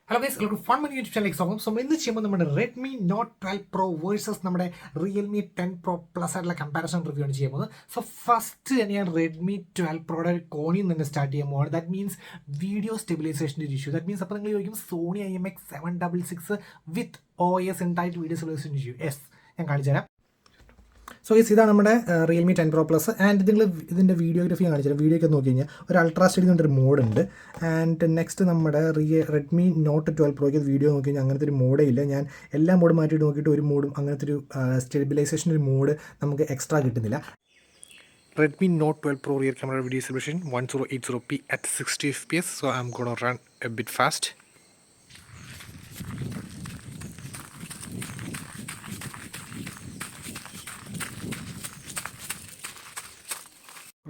Hello guys, welcome to Fun Money YouTube channel. So in this channel, we Redmi Note 12 Pro versus Realme 10 Pro Plus comparison review. So first, Redmi 12 Pro start. That means video stabilization issue. That means Sony IMX766 with OS tight video stabilization issue. Yes, so guys ഇതാണ് നമ്മുടെ Realme 10 Pro Plus and നിങ്ങൾ ഇതിൻ്റെ videography കാണിച്ചാൽ video ഒക്കെ നോക്കി കഴിഞ്ഞാൽ ഒരു ultra study എന്നൊരു മോഡുണ്ട്. ആൻഡ് നെക്സ്റ്റ് നമ്മുടെ റെഡ്മി നോട്ട് 12 പ്രോയ്ക്ക് വീഡിയോ നോക്കി കഴിഞ്ഞാൽ അങ്ങനത്തെ ഒരു മോഡേ ഇല്ല. ഞാൻ എല്ലാ മോഡും മാറ്റിയിട്ട് നോക്കിയിട്ട് ഒരു മോഡും അങ്ങനത്തെ ഒരു സ്റ്റെബിലൈസേഷൻ ഒരു മോഡ് നമുക്ക് എക്സ്ട്രാ കിട്ടുന്നില്ല. Redmi Note 12 Pro rear camera video resolution 1080p at 60 fps, so I'm gonna run a bit fast.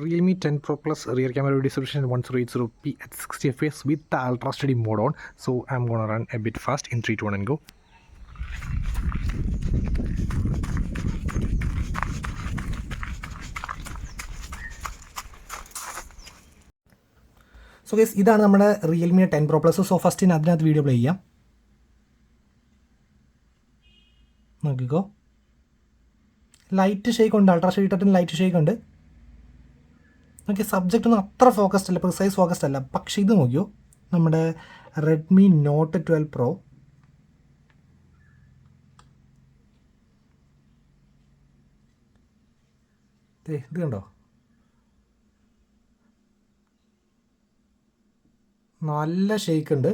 Realme 10 Pro Plus rear camera video resolution 1080p at 60 fps with the ultra steady mode on, so I'm gonna run a bit fast in 3 2 1 and go. So guys ഇതാണ് നമ്മുടെ Realme 10 Pro Plus. So first അതിനകത്ത് video play ചെയ്യാം. നോക്കിക്കോ, light shake ഉണ്ട്, ultra shake ഇട്ടിട്ട് light shake ഉണ്ട്. Okay, subject ഒന്നും അത്ര ഫോക്കസ്ഡ് അല്ല, പ്രിസൈസ് ഫോക്കസ്ഡ് അല്ല. പക്ഷേ ഇത് നോക്കിയോ, നമ്മുടെ റെഡ്മി നോട്ട് 12 പ്രോ ഇത് കണ്ടോ, നല്ല ഷേക്ക് ഉണ്ട്.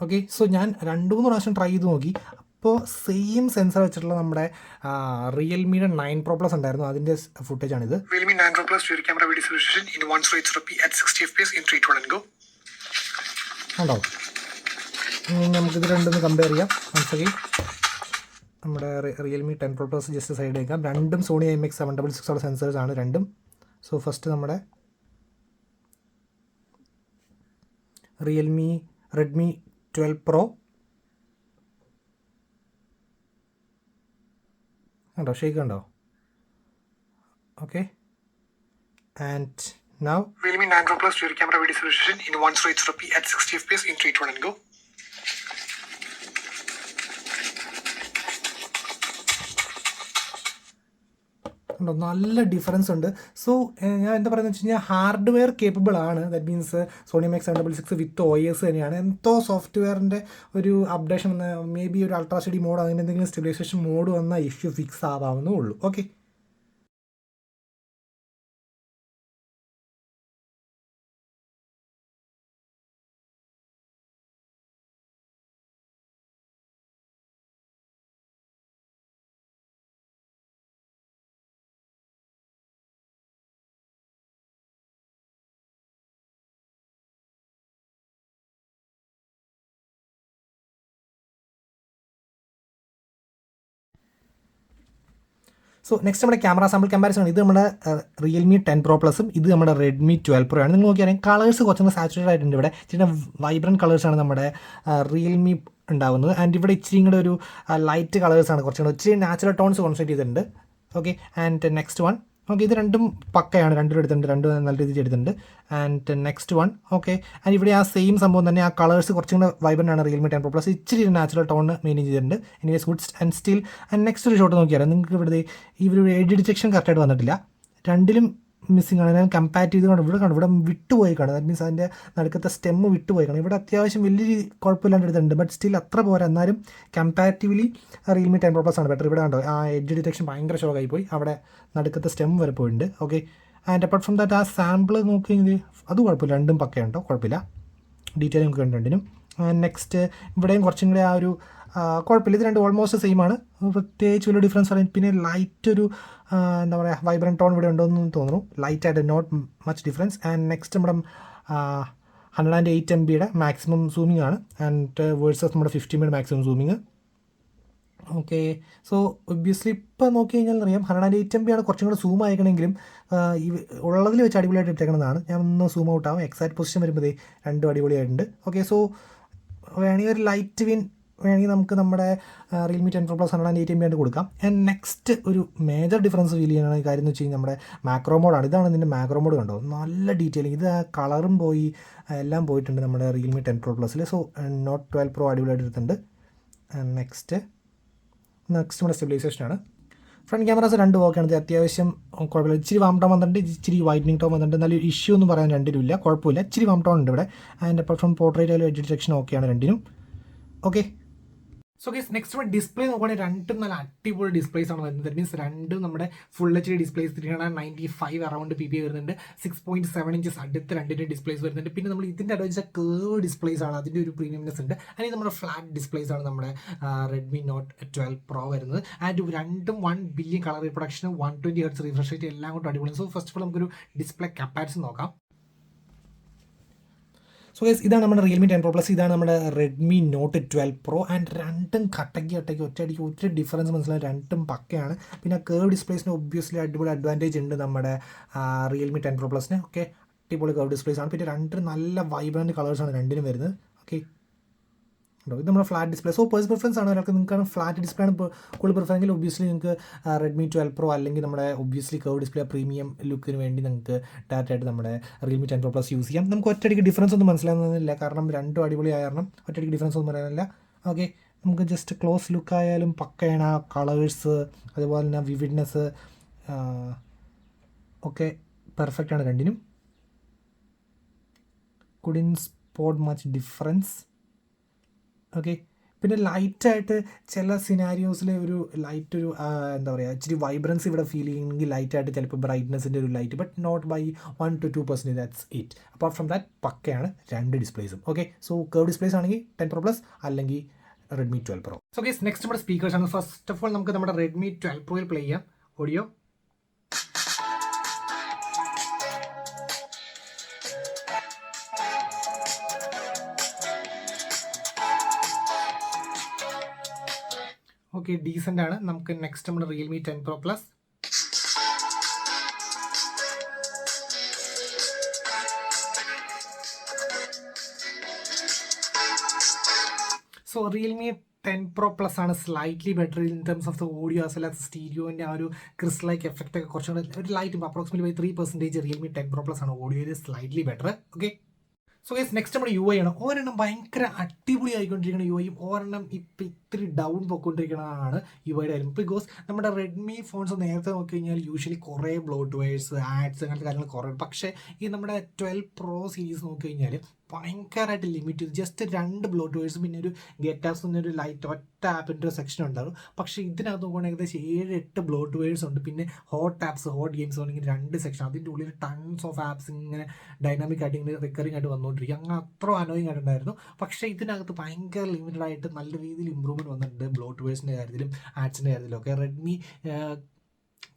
ഓക്കെ, സോ ഞാൻ 2-3 പ്രാവശ്യം ട്രൈ ചെയ്ത് നോക്കി. അപ്പോൾ സെയിം സെൻസർ വെച്ചിട്ടുള്ള നമ്മുടെ റിയൽമിയുടെ 9 Pro Plus ഉണ്ടായിരുന്നു, അതിൻ്റെ ഫുട്ടേജാണിത്. Realme 9 Pro Plus rear camera video resolution in 1080p at 60 fps in 3 2 1 and go. ഉണ്ടോ, നമുക്കിത് രണ്ടൊന്ന് കമ്പയർ ചെയ്യാം. മനസ്സിലാക്കി നമ്മുടെ Realme 10 Pro Plus just side വയ്ക്കാം. രണ്ടും സോണി IMX766 ഉള്ള സെൻസേഴ്സ് ആണ് രണ്ടും. സോ ഫസ്റ്റ് നമ്മുടെ റെഡ്മി 12 Pro കണ്ടോ, ഷേക്ക് കണ്ടോ. Okay, and now Realme 9 Pro Plus rear camera video resolution in 1080p at 60 fps in 3 2 1 and go. ഉണ്ടോ, നല്ല ഡിഫറൻസ് ഉണ്ട്. സോ ഞാൻ എന്താ പറയുന്നത് വെച്ച് കഴിഞ്ഞാൽ ഹാർഡ്വെയർ കേപ്പബിൾ ആണ്. That means Sony IMX766 with OS തന്നെയാണ്. എന്തോ സോഫ്റ്റ്വെയറിൻ്റെ ഒരു അപ്ഡേഷൻ വന്ന മേ ബി ഒരു അൾട്രാ സ്റ്റഡി മോഡ് അങ്ങനെ എന്തെങ്കിലും സ്റ്റെബിലൈസേഷൻ മോഡ് വന്നാൽ ഇഷ്യൂ ഫിക്സ് ആവാവുന്നേ ഉള്ളൂ. ഓക്കെ, സോ നെക്സ്റ്റ് നമ്മുടെ ക്യാമറ സാമ്പിൾ കമ്പാരിസൺ ആണ്. ഇത് നമ്മുടെ റിയൽമി 10 Pro Plusഉം ഇത് നമ്മുടെ റെഡ്മി 12 Pro ആണ്. നിങ്ങൾ നോക്കിയാൽ കളേഴ്സ് കുറച്ചൊന്ന് സാച്ചുറേറ്റഡ് ആയിട്ടുണ്ട്. ഇവിടെ ഇച്ചിരി വൈബ്രൻറ്റ് കളേഴ്സാണ് നമ്മുടെ റിയൽമി ഉണ്ടാകുന്നത്. ആൻഡ് ഇവിടെ ഇച്ചിരി കൂടെ ഒരു ലൈറ്റ് കളേഴ്സാണ്, കുറച്ചുകൂടെ ഇച്ചിരി നാച്ചുറൽ ടോൺസ് കോൺസെൻട്രേറ്റ് ചെയ്തിട്ടുണ്ട്. Okay, and next one. Okay, ഇത് രണ്ടും പക്കയാണ്, രണ്ടും എടുത്തിട്ടുണ്ട്, രണ്ടും നല്ല രീതിയിൽ എടുത്തിട്ടുണ്ട്. And next one. Okay, and ഇവിടെ ആ സെയിം സംഭവം തന്നെ, ആ കളേഴ്സ് കുറച്ചും കൂടെ വൈബ്രൻ്റ് ആണ് റിയൽമി 10 Pro Plus. ഇച്ചിരി നാച്ചുറൽ ടോൺ മെയിൻറ്റെയിൻ ചെയ്തിട്ടുണ്ട്. Anyways goods and still. And next ഒരു ഷോട്ട് നോക്കിയാൽ നിങ്ങൾക്ക് ഇവിടെ ഇവരുടെ എഡ്ജ് ഡിറ്റക്ഷൻ കറക്റ്റായിട്ട് വന്നിട്ടില്ല, രണ്ടിലും മിസ്സിംഗ് ആണ്. ഞാൻ കമ്പാറ്റ് ചെയ്ത് ഇവിടെ വിട്ടുപോയി കാണും. ദാറ്റ് മീൻസ് അതിൻ്റെ നടുക്കത്തെ സ്റ്റെമ്മ് വിട്ടുപോയി കാണും. ഇവിടെ അത്യാവശ്യം വലിയ കുഴപ്പമില്ലാണ്ട് എടുത്തിട്ടുണ്ട്, ബട്ട് സ്റ്റിൽ അത്ര പോരാ. എന്നാലും കമ്പാരിറ്റീവ്ലി റിയൽമി 10 Pro Plus ആണ് ബെറ്റർ. ഇവിടെ കണ്ടോ, ആ എഡ്ജ് ഡിറ്റക്ഷൻ ഭയങ്കര ഷോക്കായി പോയി, അവിടെ നടുക്കത്തെ സ്റ്റെം വരെ പോയിട്ടുണ്ട്. Okay, and apart from that ആ സാമ്പിൾ നോക്കിയെങ്കിൽ അത് കുഴപ്പമില്ല, രണ്ടും പക്കയുണ്ടോ, കുഴപ്പമില്ല, ഡീറ്റെയിലും ഒക്കെ ഉണ്ട് രണ്ടിനും. നെക്സ്റ്റ് ഇവിടെയും കുറച്ചും കൂടെ ആ ഒരു കുഴപ്പമില്ല, ഇത് രണ്ട് ഓൾമോസ്റ്റ് സെയിം ആണ്, പ്രത്യേകിച്ച് വലിയ ഡിഫറൻസ് പറയും. പിന്നെ ലൈറ്റ് ഒരു എന്താ പറയുക വൈബ്രൻറ്റ് ടോൺ ഇവിടെ ഉണ്ടോയെന്ന് തോന്നുന്നു, ലൈറ്റായിട്ട് not much difference. And next നമ്മുടെ 108 MB മാക്സിമം സൂമിംഗ് ആണ്, ആൻഡ് വേഴ്സസ് നമ്മുടെ 50 MB maximum zooming. Okay, so obviously ഇപ്പോൾ നോക്കി കഴിഞ്ഞാൽ അറിയാം 108 MB ആണ് കുറച്ചും കൂടെ സൂം ആയിക്കണമെങ്കിലും ഈ ഉള്ളതിൽ വെച്ച് അടിപൊളിയായിട്ട് ഇട്ടേക്കുന്നതാണ്. ഞാൻ ഒന്ന് സൂം ഔട്ട് ആവും, എക്സാക്ട് പൊസിഷൻ വരുമ്പോൾ രണ്ടും അടിപൊളിയായിട്ടുണ്ട്. ഓക്കെ, സോ വേണമെങ്കിൽ ഒരു ലൈറ്റ് വിൻ വേണമെങ്കിൽ നമുക്ക് നമ്മുടെ റിയൽമി 10 Pro Plus 108 MB ആയിട്ട് കൊടുക്കാം. ആൻഡ് നെക്സ്റ്റ് ഒരു മേജർ ഡിഫറൻസ് ഫീൽ ചെയ്യുന്ന കാര്യം എന്ന് വെച്ച് കഴിഞ്ഞാൽ നമ്മുടെ മാക്രോ മോഡാണ്. ഇതാണ് ഇതിൻ്റെ മാക്രോ മോഡ് കണ്ടോ, നല്ല ഡീറ്റെയിലിംഗ്. ഇത് കളറും പോയി എല്ലാം പോയിട്ടുണ്ട് നമ്മുടെ Realme 10 Pro Plus. So note 12 Pro അടിപൊളിയായിട്ട് എടുത്തിട്ടുണ്ട്. നെക്സ്റ്റ് നമ്മുടെ സ്റ്റെബിലൈസേഷനാണ്. ഫ്രണ്ട് ക്യാമറാസ് രണ്ട് ഓക്കെയാണ്. അത്യാവശ്യം കുഴപ്പമില്ല. ഇച്ചിരി വാം ടോൺ വന്നിട്ടുണ്ട്, ഇച്ചിരി വൈറ്റനിങ് ടോൺ വന്നിട്ടുണ്ട്. നല്ല ഇഷ്യൂ എന്ന് പറയാൻ രണ്ടിനും ഇല്ല, കുഴപ്പമില്ല. ഇച്ചിരി വാം ടോൺ ഉണ്ട് ഇവിടെ. ആൻഡ് അപ്പാർട്ട് ഫ്രം പോർട്രേറ്റ് ആയാലും എഡ്ജ് ഡിറ്റക്ഷൻ ഓക്കെയാണ് രണ്ടിനും. Okay. So guys next display നോക്കുകയാണെങ്കിൽ രണ്ടും നല്ല അടിപൊളി ഡിസ്പ്ലേസ് ആണ് വരുന്നത്. ദാറ്റ് മീൻസ് രണ്ടും നമ്മുടെ full HD displays 395 around PPI വരുന്നുണ്ട്. 6.7 inches അടുത്ത് രണ്ടിൻ്റെ ഡിസ്പ്ലേസ് വരുന്നുണ്ട്. പിന്നെ നമ്മൾ ഇതിൻ്റെ അടുത്ത കേർവ് ഡിസ്പ്ലേസ് ആണ്, അതിൻ്റെ ഒരു പ്രീമിയംനെസ് ഉണ്ട്. അല്ലെങ്കിൽ നമ്മുടെ ഫ്ലാറ്റ് ഡിസ്പ്ലേസ് ആണ് നമ്മുടെ Redmi Note 12 Pro വരുന്നത്. ആൻഡ് രണ്ടും 1 billion colour reproduction, 120 Hz refresh rate, എല്ലാം കൊണ്ട് അടിപൊളി. സോ ഫസ്റ്റ് ഓഫ് ഓൾ നമുക്കൊരു ഡിസ്പ്ലേ കമ്പാരിസൺ നോക്കാം. സോ ഗൈസ് ഇതാണ് നമ്മുടെ റിയൽമി 10 Pro Plus, ഇതാണ് നമ്മുടെ Redmi Note 12 Pro. ആൻഡ് രണ്ടും കട്ടയ്ക്ക് ഒറ്റയടിക്ക് ഒത്തിരി ഡിഫറൻസ് മനസ്സിലായി, രണ്ടും പക്കയാണ്. പിന്നെ കേർവ് ഡിസ്പ്ലേസിന് ഒബ്വിയസ്ലി അടിപൊളി അഡ്വാൻറ്റേജ് ഉണ്ട് നമ്മുടെ റിയൽമി 10 Pro Plusന്. ഓക്കെ, അടിപൊളി കേർവ് ഡിസ്പ്ലേസ് ആണ്. പിന്നെ രണ്ടും നല്ല വൈബ്രൻറ്റ് കളേഴ്സാണ് രണ്ടിനും വരുന്നത്. ഓക്കെ, ഇത് നമ്മുടെ flat display. So personal preference ആണ്, ഒരാൾക്ക് നിങ്ങൾക്ക് ഫ്ലാറ്റ് ഡിസ്പ്ലേ ആണ് കൂടുതൽ പ്രിഫറെങ്കിൽ ഒബ്വിയസ്ലി നിങ്ങൾക്ക് Redmi 12 Pro അല്ലെങ്കിൽ നമ്മുടെ ഒബ്വിയസ്ലി കേർവ് ഡിസ്പ്ലേ പ്രീമിയം ലുക്കിന് വേണ്ടി നിങ്ങൾക്ക് ഡയറക്റ്റായിട്ട് നമ്മുടെ റിയൽമി 10 Pro Plus യൂസ് ചെയ്യാം. നമുക്ക് ഒറ്റയടിക്ക് ഡിഫറൻസ് ഒന്നും മനസ്സിലാകുന്നില്ല, കാരണം രണ്ടും അടിപൊളിയായ കാരണം ഒറ്റയടിക്ക് ഡിഫറൻസ് ഒന്നും പറയാനില്ല. ഓക്കെ, നമുക്ക് ജസ്റ്റ് ക്ലോസ് ലുക്ക് ആയാലും പക്കയാണ്. കളേഴ്സ് അതുപോലെ തന്നെ വിവിഡ്നെസ് ഒക്കെ പെർഫെക്റ്റ് ആണ് രണ്ടിനും. കുഡിൻ സ്പോട്ട് മച്ച് ഡിഫറൻസ്. ഓക്കെ, പിന്നെ ലൈറ്റായിട്ട് ചില സിനാരിയോസിൽ ഒരു ലൈറ്റ് ഒരു എന്താ പറയുക, ഇച്ചിരി വൈബ്രൻസ് ഇവിടെ ഫീൽ ചെയ്യുമെങ്കിൽ ലൈറ്റായിട്ട് ചിലപ്പോൾ ബ്രൈറ്റ്നസിൻ്റെ ഒരു light, but not by 1 to 2%. That's it. Apart from that പക്കയാണ് രണ്ട് ഡിസ്പ്ലേസും. ഓക്കെ, സോ കേർവ് ഡിസ്പ്ലേസ് ആണെങ്കിൽ 10 Pro Plus അല്ലെങ്കിൽ Redmi 12 Pro. So guys next നമ്മുടെ സ്പീക്കേഴ്സ് ആണ്. ഫസ്റ്റ് ഓഫ് ഓൾ നമുക്ക് നമ്മുടെ Redmi 12 Proയിൽ പ്ലേ ചെയ്യാം ഓഡിയോ. ഓക്കെ, ഡീസൻ്റ് ആണ്. നമുക്ക് നെക്സ്റ്റ് നമ്മുടെ Realme 10 Pro Plus. So Realme 10 Pro Plus ആണ് slightly better in terms of the audio as well as സ്റ്റീരിയോൻ്റെ ആ ഒരു ക്രിസ് ലൈക്ക് എഫക്റ്റ് ഒക്കെ കുറച്ചുകൂടെ ഒരു light approximately by 3% Realme 10 Pro Plus ആണ് ഓഡിയോയിൽ slightly better. Okay, so guys next നമ്മുടെ UI ആണ്. ഒരെണ്ണം ഭയങ്കര അടിപൊളി ആയിക്കൊണ്ടിരിക്കുന്ന UIയും ഒരെണ്ണം ഇപ്പം ഇത്തിരി ഡൗൺ പോയിക്കൊണ്ടിരിക്കുന്നതാണ് UIയുടെ കാര്യം. ബിക്കോസ് നമ്മുടെ റെഡ്മി ഫോൺസ് നേരത്തെ നോക്കി കഴിഞ്ഞാൽ യൂഷ്വലി കുറേ ബ്ലോട്ട്വെയർസ്, ആഡ്സ് അങ്ങനത്തെ കാര്യങ്ങൾ കുറേ. പക്ഷേ ഈ നമ്മുടെ 12 Pro സീരീസ് നോക്കി കഴിഞ്ഞാൽ ഭയങ്കരമായിട്ട് ലിമിറ്റ് ചെയ്തു. ജസ്റ്റ് 2 ബ്ലോട്ട്വെയർസും പിന്നെ ഒരു ഗെറ്റാപ്സ് എന്നൊരു ലൈറ്റ് ഒറ്റ ആപ്പിൻ്റെ ഒരു സെക്ഷൻ ഉണ്ടാകും. പക്ഷേ ഇതിനകത്ത് നോക്കുകയാണെങ്കിൽ ഏകദേശം 7-8 ബ്ലോട്ട്വെയർസ് ഉണ്ട്. പിന്നെ ഹോട്ട് ആപ്സ്, ഹോട്ട് ഗെയിംസ് ആണെങ്കിൽ 2 സെക്ഷൻ. അതിൻ്റെ ഉള്ളിൽ ടൺസ് ഓഫ് ആപ്സ് ഇങ്ങനെ ഡൈനാമിക് ആയിട്ട് ഇങ്ങനെ റിക്കറിംഗ് ആയിട്ട് വന്നുകൊണ്ടിരിക്കും. അങ്ങനെ അത്ര അനോയിങ് ആയിട്ടുണ്ടായിരുന്നു. പക്ഷേ ഇതിനകത്ത് ഭയങ്കര ലിമിറ്റഡ് ആയിട്ട് നല്ല രീതിയിൽ ഇമ്പ്രൂവ്മെൻറ്റ് വന്നിട്ടുണ്ട് ബ്ലോട്ട്വെയർസിൻ്റെ കാര്യത്തിലും ആഡ്സിൻ്റെ കാര്യത്തിലും ഒക്കെ. റെഡ്മി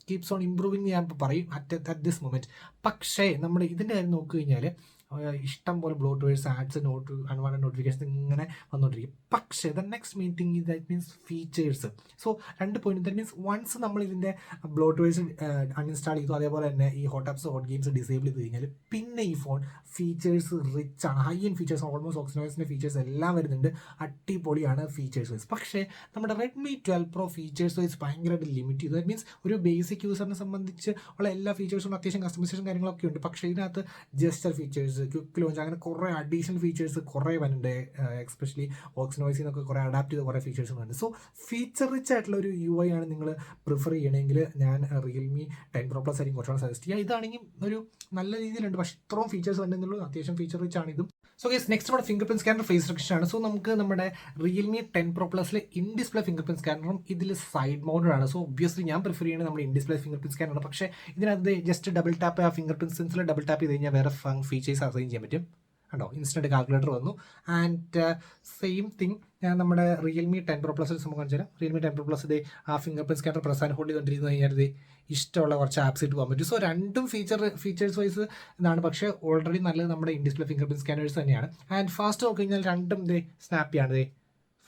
കീപ്സ് ഓൺ ഇമ്പ്രൂവിങ് ഞാൻ പറയും അറ്റ് ദിസ് മൊമെൻറ്റ്. പക്ഷേ നമ്മൾ ഇതിൻ്റെ കാര്യം നോക്കി കഴിഞ്ഞാൽ ഇഷ്ടം പോലെ ബ്ലോട്ട്വെയർസ്, ആഡ്സ്, അൺവാണ്ടഡ് നോട്ടിഫിക്കേഷൻ ഇങ്ങനെ വന്നുകൊണ്ടിരിക്കും. പക്ഷേ the next main thing is that means features. So 2 point. That means once നമ്മൾ ഇതിൻ്റെ ബ്ലോട്ട്വെയർസ് അൺഇൻസ്റ്റാൾ ചെയ്തു, അതേപോലെ തന്നെ ഈ hot apps, hot games disable ചെയ്ത് കഴിഞ്ഞാൽ പിന്നെ ഈ ഫോൺ ഫീച്ചേഴ്സ് റിച്ച് ആണ്. ഹൈ എൻഡ് ഫീച്ചേഴ്സ്, ഓൾമോസ്റ്റ് ഓക്സിനോയ്സിൻ്റെ ഫീച്ചേഴ്സ് എല്ലാം വരുന്നുണ്ട്. അടിപൊളിയാണ് ഫീച്ചേഴ്സ് വൈസ്. പക്ഷേ നമ്മുടെ Redmi 12 Pro ഫീച്ചേഴ്സ് വൈസ് ഭയങ്കരമായിട്ട് ലിമിറ്റ് ചെയ്തു. ദാറ്റ് മീൻസ് ഒരു ബേസിക് യൂസറിനെ സംബന്ധിച്ച് ഉള്ള എല്ലാ ഫീച്ചേഴ്സും അത്യാവശ്യം കസ്റ്റമൈസേഷൻ കാര്യങ്ങളൊക്കെ ഉണ്ട്. പക്ഷേ ഇതിനകത്ത് ജസ്റ്റ് ഫീച്ചേഴ്സ്, ക്വിക്ക് ലോഞ്ച്, അങ്ങനെ കുറേ അഡീഷണൽ ഫീച്ചേഴ്സ് കുറേ വരുന്നുണ്ട്. എസ്പെഷ്യലി ഓക്സിനോയ്സിൽ നിന്നൊക്കെ കുറേ അഡാപ്റ്റ് ചെയ്ത കുറേ ഫീച്ചേഴ്സ് വരുന്നുണ്ട്. സോ ഫീച്ചർ റിച്ച് ആയിട്ടുള്ള ഒരു UI ആണ് നിങ്ങൾ പ്രിഫർ ചെയ്യണമെങ്കിൽ ഞാൻ റിയൽമി 10 Pro Plus ആയിരിക്കും കുറച്ചുകൂടെ സജസ്റ്റ് ചെയ്യുക. ഇതാണെങ്കിൽ ഒരു നല്ല രീതിയിലുണ്ട്, പക്ഷേ ഇത്രയും ഫീച്ചേഴ്സ് വരുന്നുള്ളൂ. അത്യാവശ്യം ഫീച്ചർ റിച്ച് ആണ് ഇതും. സോ ഗൈസ് നെക്സ്റ്റ് നമ്മുടെ fingerprint scanner face recognition ആണ്. സോ നമുക്ക് നമ്മുടെ റിയൽമി 10 Pro Plusൽ ഇൻ ഡിസ്പ്ലേ ഫിംഗർ പ്രിന്റ് സ്കാനറും ഇതിൽ സൈഡ് മൗണ്ടഡ് ആണ്. സോ ഒബ്വിയസ്ലി ഞാൻ പ്രിഫർ ചെയ്യുന്നത് നമ്മുടെ ഇൻ ഡിസ്പ്ലേ ഫിംഗർ പ്രിന്റ് സ്കാനറാണ്. പക്ഷേ ഇതിനകത്ത് ജസ്റ്റ് ഡബിൾ ടാപ്പ്, ആ ഫിംഗർ പ്രിന്റ് സെൻസിൽ ഡബിൾ ടാപ്പ് ചെയ്ത് കഴിഞ്ഞാൽ വേറെ ഫീച്ചേഴ്സ് അസൈൻ ചെയ്യാൻ പറ്റും. കണ്ടോ, ഇൻസ്റ്റൻറ്റ് കാൽക്കുലേറ്റർ വന്നു. ആൻഡ് സെയിം തിങ് ഞാൻ നമ്മുടെ റിയൽമി 10 Pro Plus സംഭവം കാണിച്ചു തരാം. റിയൽമി 10 Pro Plus ആ fingerprint scanner press and hold ചെയ്തുകൊണ്ടിരുന്നു കഴിഞ്ഞാൽ ഇഷ്ടമുള്ള കുറച്ച് ആപ്സ് ഇട്ട് പോകാൻ പറ്റും. സോ രണ്ടും ഫീച്ചേഴ്സ് വൈസ് ഇതാണ്. പക്ഷേ ഓൾറെഡി നല്ലത് നമ്മുടെ in display fingerprint scanners തന്നെയാണ്. ആൻഡ് ഫാസ്റ്റ് നോക്കി കഴിഞ്ഞാൽ രണ്ടും സ്നാപ്പിയാണ്,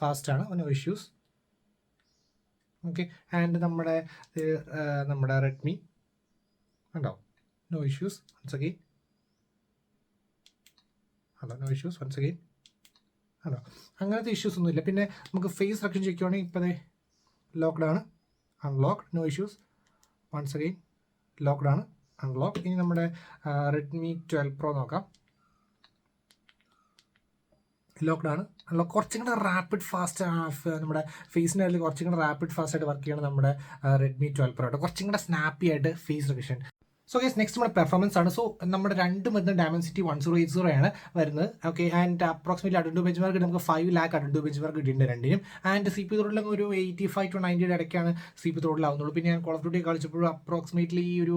ഫാസ്റ്റാണ്, നോ ഇഷ്യൂസ്. ഓക്കെ, ആൻഡ് നമ്മുടെ റെഡ്മി ഉണ്ടോ, no issues. Once again, no issues once again. ആണോ, അങ്ങനത്തെ ഇഷ്യൂസ് ഒന്നുമില്ല. പിന്നെ നമുക്ക് ഫേസ് റെക്കഗ്നിഷൻ ചെയ്യുകയാണെങ്കിൽ ഇപ്പോൾ ലോക്ക്ഡ് ആണ്, unlock, no issues. Once again locked ആണ്, അൺലോക്ക്. ഇനി നമ്മുടെ റെഡ്മി 12 Pro നോക്കാം. ലോക്ക്ഡ് ആണ്, അൺലോക്ക്. കുറച്ചും കൂടെ റാപ്പിഡ് ഫാസ്റ്റ് നമ്മുടെ ഫേസിൻ്റെ അതിൽ കുറച്ചും കൂടെ റാപ്പിഡ് ഫാസ്റ്റ് ആയിട്ട് വർക്ക് ചെയ്യണം നമ്മുടെ റെഡ്മി 12 Pro ആയിട്ട്. കുറച്ചും കൂടെ സ്നാപ്പി ആയിട്ട് face recognition. So guys next നമ്മുടെ പെർഫോമൻസ് ആണ്. സോ നമ്മുടെ രണ്ടും വരുന്ന ഡയമൻസിറ്റി 1080 ആണ് വരുന്നത്. Okay, and approximately AnTuTu benchmark നമുക്ക് 5 lakh അഡൻഡു ബെഞ്ച് മാർക്ക് കിട്ടിയിട്ടുണ്ട് രണ്ടിനും. ആൻഡ് സി പി ത്രോഡിലും ഒരു 85 to 90 ഇടയ്ക്കാണ് സി പി ത്രോഡിലാവുന്നുള്ളൂ. പിന്നെ ഞാൻ കോൾ ഓഫ് ഡ്യൂട്ടി കളിച്ചപ്പോഴും അപ്രോക്സിമേറ്റ്ലി ഒരു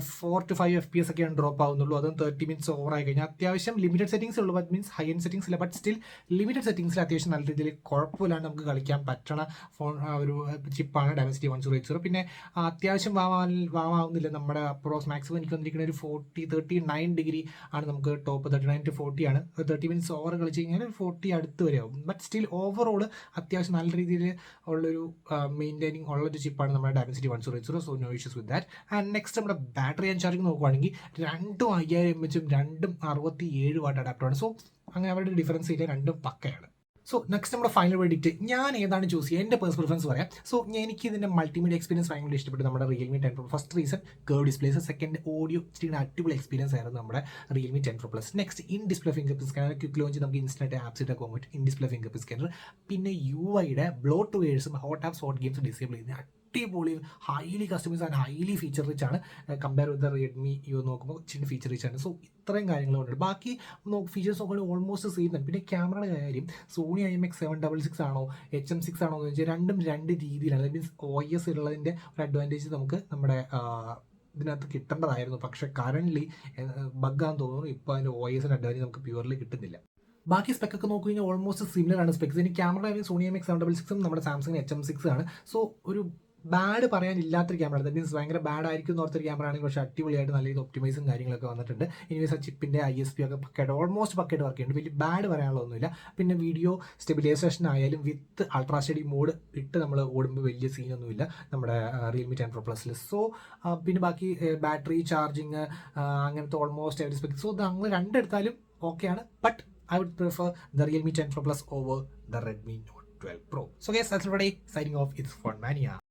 4 to 5 FPS ഒക്കെയാണ് ഡ്രോപ്പ് ആവുന്നുള്ളൂ. അതും 30 minutes ഓവർ ആയി കഴിഞ്ഞാൽ. അത്യാവശ്യം ലിമിറ്റഡ് സെറ്റിംഗ്സ് ഉള്ളൂ, but means high end settings ഇല്ല, ബട്ട് സ്റ്റിൽ ലിമിറ്റഡ് സെറ്റിംഗ്സിൽ അത്യാവശ്യം നല്ല രീതിയിൽ കുഴപ്പമില്ലാണ്ട് നമുക്ക് കളിക്കാൻ പറ്റണ ഫോൺ ഒരു ചിപ്പാണ് ഡയമൻസിറ്റി 1080. പിന്നെ അത്യാവശ്യം വാമാവുന്നില്ല. നമ്മുടെ അപ്രോക്സ് മാക്സിമം എനിക്ക് വന്നിരിക്കുന്ന ഒരു 39 ഡിഗ്രി ആണ്. നമുക്ക് ടോപ്പ് 39 to 40 ആണ്. 30 minutes ഓവർ കളിച്ച് കഴിഞ്ഞാൽ 40 അടുത്ത് വരെ ആവും. ബട്ട് സ്റ്റിൽ ഓവറോൾ അത്യാവശ്യം നല്ല രീതിയിൽ ഉള്ളൊരു മെയിൻറ്റൈനിങ് ഉള്ളൊരു ചിപ്പാണ് നമ്മുടെ Dimensity 1080. So no issues with that. And next നമ്മുടെ ബാറ്ററി ആൻഡ് ചാർജിങ് നോക്കുവാണെങ്കിൽ രണ്ടും 5000 mAh, രണ്ടും 67 വാട്ട് അഡാപ്റ്ററാണ്. സോ അങ്ങനെ അവരുടെ ഡിഫറൻസ് ഇല്ല, രണ്ടും പക്കയാണ്. സോ നെക്സ്റ്റ് നമ്മുടെ ഫൈനൽ വെഡിക്റ്റ്, ഞാൻ ഏതാണ് ചൂസ് ചെയ്യുക, എൻ്റെ പേഴ്സണൽ പ്രിഫറൻസ് പറയാം. സോ എനിക്ക് ഇതിൻ്റെ മൾട്ടിമീഡിയ എക്സ്പീരിയൻസ് ഭയങ്കര ഇഷ്ടപ്പെട്ടു നമ്മുടെ Realme 10 Pro. First reason curve displays, second audio ഇച്ചിരി അടിപൊളി എക്സ്പീരിയൻസ് ആയിരുന്നു നമ്മുടെ Realme 10 Pro Plus. Next in display fingerprint scanner, quick launch നമുക്ക് ഇൻസ്റ്റന്റ് ആപ്സ് ഇട്ടൊക്കെ പോകാൻ പറ്റും. In display fingerprint scanner. പിന്നെ യുടെ ബ്ലോ ടു വേഴ്സും ഹോട്ട് ആപ്സ് ഹോട്ട് ഗെയിംസും ഡിസേബിൾ ചെയ്യുന്നത് അടിപൊളി, highly customise and highly feature rich ആണ്. കമ്പയർ വിത്ത് റെഡ്മി നോക്കുമ്പോൾ ഇച്ചിരി ഫീച്ചർ റിച്ച് ആണ്. സോ ഇത്രയും കാര്യങ്ങൾ കൊണ്ടുണ്ട്. ബാക്കി ഫീച്ചേഴ്സ് നോക്കുകയാണെങ്കിൽ ഓൾമോസ്റ്റ് സെയിം തന്നെ. പിന്നെ ക്യാമറയുടെ കാര്യം, സോണി IMX766 ആണോ HM6 ആണോ എന്ന് വെച്ചാൽ രണ്ടും രണ്ട് രീതിയിലാണ്. ദാറ്റ് മീൻസ് OIS ഉള്ളതിൻ്റെ ഒരു അഡ്വാൻറ്റേജ് നമുക്ക് നമ്മുടെ ഇതിനകത്ത് കിട്ടേണ്ടതായിരുന്നു. പക്ഷേ കറൻ്റ്ലി ബഗ്ഗാന്ന് തോന്നുന്നു, ഇപ്പോൾ അതിൻ്റെ OISൻ്റെ അഡ്വാൻറ്റേജ് നമുക്ക് പ്യുവർലി കിട്ടുന്നില്ല. ബാക്കി സ്പെക്കൊക്കെ നോക്കി കഴിഞ്ഞാൽ ഓൾമോസ്റ്റ് സിമിലർ ആണ് സ്പെക്സ്. ഇനി ക്യാമറ ആയാലും സോണി IMX766 നമ്മുടെ സാംസങ് HM6 ആണ്. സോ ഒരു ബാഡ് പറയാനില്ലാത്തൊരു ക്യാമറ, ദാറ്റ് മീൻസ് ഭയങ്കര ബാഡ് ആയിരിക്കും എന്ന് ഓർത്തൊരു ക്യാമറ ആണെങ്കിൽ പക്ഷേ അടിപൊളിയായിട്ട് നല്ല രീതിയിൽ ഒപ്റ്റിമൈസും കാര്യങ്ങളൊക്കെ വന്നിട്ടുണ്ട്. ഇനിവേസ് ആ ചിപ്പിൻ്റെ ISP ഒക്കെ പക്കയായിട്ട് ഓൾമോസ്റ്റ് പക്കയായിട്ട് വർക്ക് ചെയ്യുന്നുണ്ട്. വലിയ ബാഡ് പറയാനുള്ളതൊന്നുമില്ല. പിന്നെ വീഡിയോ സ്റ്റെബിലൈസേഷൻ ആയാലും വിത്ത് അൾട്രാ സ്റ്റഡി മോഡ് ഇട്ട് നമ്മൾ ഓടുമ്പോൾ വലിയ സീനൊന്നുമില്ല നമ്മുടെ റിയൽമി 10 Pro Plus. സോ പിന്നെ ബാക്കി ബാറ്ററി ചാർജിങ് അങ്ങനത്തെ ഓൾമോസ്റ്റ് എവരി സ്പെക്ട്. സോ അങ്ങനെ രണ്ടെടുത്താലും ഓക്കെയാണ്. But I would prefer the Realme 10 Pro Plus over the Redmi Note 12 Pro. So guys, that's everybody. Signing off. It's Phone Mania.